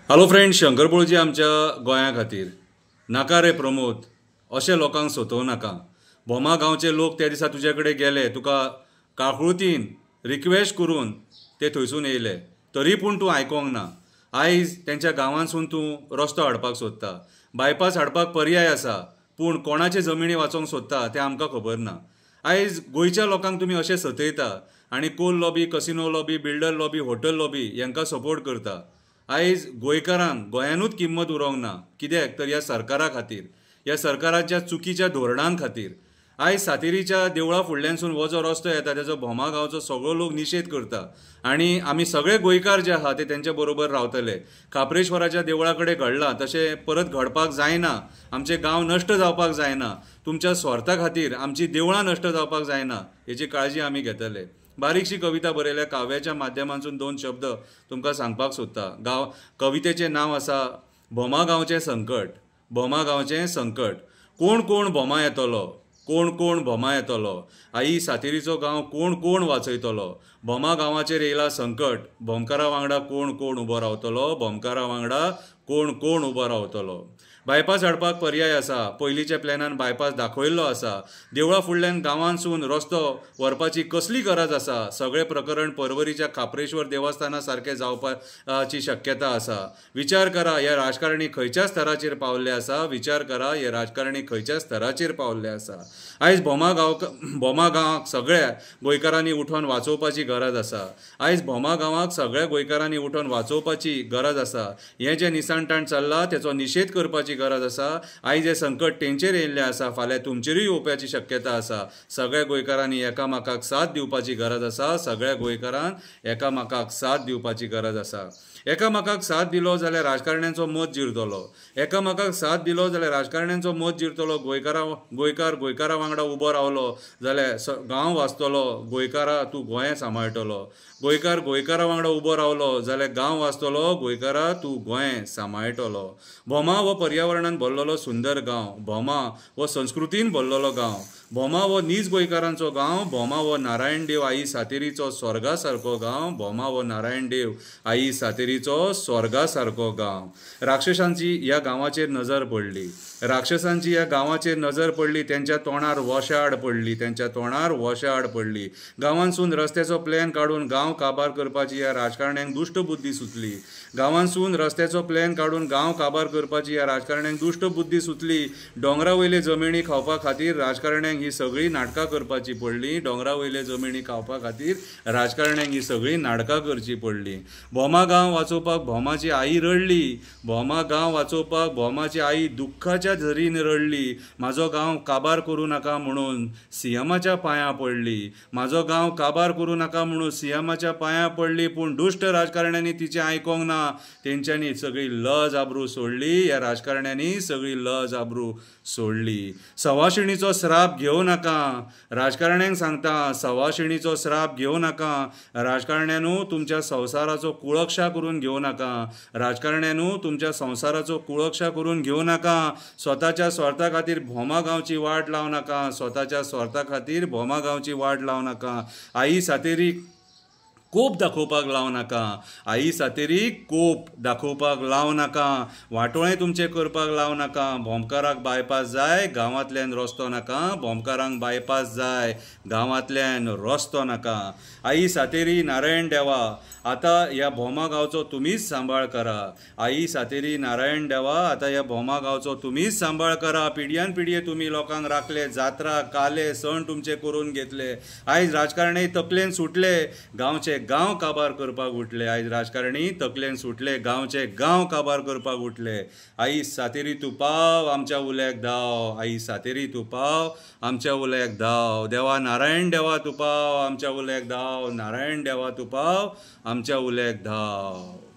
Hello friends, शंकरपोळजी आमच्या गोंया खातीर नाका रे प्रमोद अशें लोकांक सोंतवू नाका। बोमा गांवचे लोक त्या दिसा तुजे कडेन गेले, तुका काकुळतीन रिक्वेस्ट करून ते थंयसून येयले, तरी पूण तूं आयकोंक ना। आयज तेंच्या गांवांसून तूं रस्तो हाडपाक सोदता, बायपास हाडपाक पर्याय आसा, पूण कोणाचे जमिनी वाचोवंक सोदता तें आमकां खबर ना। आयज गोंयच्या लोकांक तुमी अशें सतयता आनी coal lobby, casino lobby, builder lobby, hotel lobby हांकां सपोर्ट करता। आयज गोंयकारांक गोंयानूच किंमत उरोंक ना, कित्याक तर ह्या सरकारा खातीर, ह्या सरकाराच्या चुकीच्या धोरणां खातीर। आयज सातेरीच्या देवळा फुडल्यानसून हो जो रस्तो येता तेजो भोमा गांवचो सगळो लोक निशेध करता आनी आमी सगळे गोंयकार जे आहा ते तेंच्या बरोबर रावतले। खापरेश्वराच्या देवळा कडेन घडलां तशें परत घडपाक जायना, आमचे गांव नश्ट जावपाक जायना, तुमच्या स्वार्था खातीर आमची देवळां नश्ट जावपाक जायना हेची काळजी आमी घेतले। बारीकशी कविता बरयल्या, काव्याच्या माध्यमांतसून दोन शब्द तुमकां सांगपाक सोदता। कवितेचें नांव आसा भोमा गांवचें संकट। भोमा गांवचें संकट। कोण कोण भोमा येतलो, कोण कोण भोमा येतलो, आई सातेरीचो गांव कोण कोण वाचयतलो। भोमा गांवाचेर येयला संकट, भोमकारा वांगडा कोण कोण उबो रावतलो, भोमकारा वांगडा कोण कोण उबो रावतलो। बायपास हाडपाक पर्याय आसा, पयलींच्या प्लॅनान बायपास दाखयल्लो आसा। देवळा फुडल्यान गांवांतसून रस्तो व्हरपाची कसली गरज आसा? सगळें प्रकरण पर्वरीच्या खापरेश्वर देवस्थाना सारकें जावपाची शक्यता आसा। विचार करा, ह्या राजकारणी खंयच्या स्तराचेर पावल्ले आसा, विचार करा, हे राजकारणी खंयच्या स्तराचेर पावल्ले आसा। आयज भोमा गांवाक सगळ्या गोंयकारांनी उठोन वाचोवपाची गरज आसा। आयज भोमा गांवाक सगळ्या गोंयकारांनी उठोन वाचोवपाची गरज आसा। हें जें निसाणटाण चल्लां तेचो निशेध करपाची गरज आसा। आयज हे संकट तेंचेर येयल्लें आसा, फाल्यां तुमचेरूय येवपाची शक्यता आसा। सगळ्या गोंयकारांनी एकामेकाक साथ दिवपाची गरज आसा। सगळ्या गोंयकारांक एकामेकाक साथ दिवपाची गरज आसा। एकामेकाक साथ दिलो जाल्यार राजकारण्यांचो मत जिरतलो। एकामेकाक साथ दिलो जाल्यार राजकारण्यांचो मत जिरतलो। गोंयकारा वांगडा उबो रावलो जाल्यार गांव वाचतलो। गोंयकारा तूं गोंय सांबाळटलो। गोंयकारा वांगडा उबो रावलो जाल्यार गांव वाचतलो। गोंयकारा तूं गोंय सांबाळटलो। भोमा हो पर्यावरणान भरलेलो सुंदर गांव। भोमा हो संस्कृतीन भरलेलो गांव। भोमा हो नीज गोंयकारांचो गांव। भोमा हो नारायण देव आई सातेरीचो स्वर्गा सारको गांव। भोमा हो नारायण देव आई सातेरीचो स्वर्गा सारको गांव। राक्षसांची ह्या गांवाचेर नजर पडली, राक्षसांची ह्या गांवाचेर नजर पडली, तेंच्या तोंडार वोशाड पडली, तेंच्या तोंडार वोशाड पडली। गांवांतसून रस्त्याचो प्लॅन काडून गांव काबार करपाची ह्या राजकारण्यांक दुश्ट बुद्धी सुचली। गांवांतसून रस्त्याचो प्लॅन काडून गांव काबार करपाची ह्या राजकारण्यांक दुश्ट बुद्धी सुचली। डोंगरा वयले जमिनी खावपा खातीर राजकारण्यांक ही सगळी नाटकां करपाची पडली। डोंगरा वयले जमिनी खावपा खातीर राजकारण्यांक ही सगळी नाटकां करची पडली। भोमा गांव वाचोवपाक भोमाची आई रडली। भोमा गांव वाचोवपाक भोमाची आई दुख्खाच्या झरीन रडली। म्हाजो गांव काबार करूं नाका म्हणून सीएमाच्या पांयां पडली। म्हाजो गांव काबार करूं नाका म्हणून सीएमाच्या पांयां पडली, पूण दुश्ट राजकारण्यांनी तिचें आयकोंक ना। तेंच्यांनी सगळी लज आबरू सोडली। ह्या राजकारण्यांनी सगळी लज आबरू सोडली। सवाशिणीचो श्राप घेवं नाका, राजकारण्यांक सांगता, सवाशिणीचो श्राप घेवं नाका। राजकारण्यांनू तुमच्या संवसाराचो कुळक्षा करून घेवं नाका। राजकारण्यांनू तुमच्या संवसाराचो कुळक्षा करून घेवं नाका। स्वताच्या स्वार्था खातीर भोमा गांवची वाट लावं नाका। स्वताच्या स्वार्था खातीर भोमा गांवची वाट लावं नाका। आई सातेरीक कोप दाखोवपाक लावं नाका। आई सातेरीक कोप दाखोवपाक लावं नाका। वाटोळें तुमचें करपाक लावं नाका। भोमकाराक बायपास जाय, गांवांतल्यान रस्तो नाका। भोमकारांक बायपास जाय, गांवांतल्यान रस्तो नाका। आई सातेरी नारायण देवा, आतां ह्या भोमा गांवचो तुमीच सांबाळ करा। आई सातेरी नारायण देवा, आतां ह्या भोमा गांवचो तुमीच सांबाळ करा। पिडयान पिडये तुमी लोकांक राखले, जात्रा काले सण तुमचे करून घेतले। आयज राजकारणी तकलेन सुटले, गांवचे गांव काबार करपाक उठले। आयज राजकारणी तकलेन सुटले, गांवचे गांव काबार करपाक उठले। आई सातेरी तूं पाव, आमच्या उल्याक धांव। आई सातेरी तूं पाव, आमच्या उल्याक धांव। देवा नारायण देवा तूं पाव, आमच्या उल्याक धांव। नारायण देवा तूं पाव, आमच्या उल्याक धांव।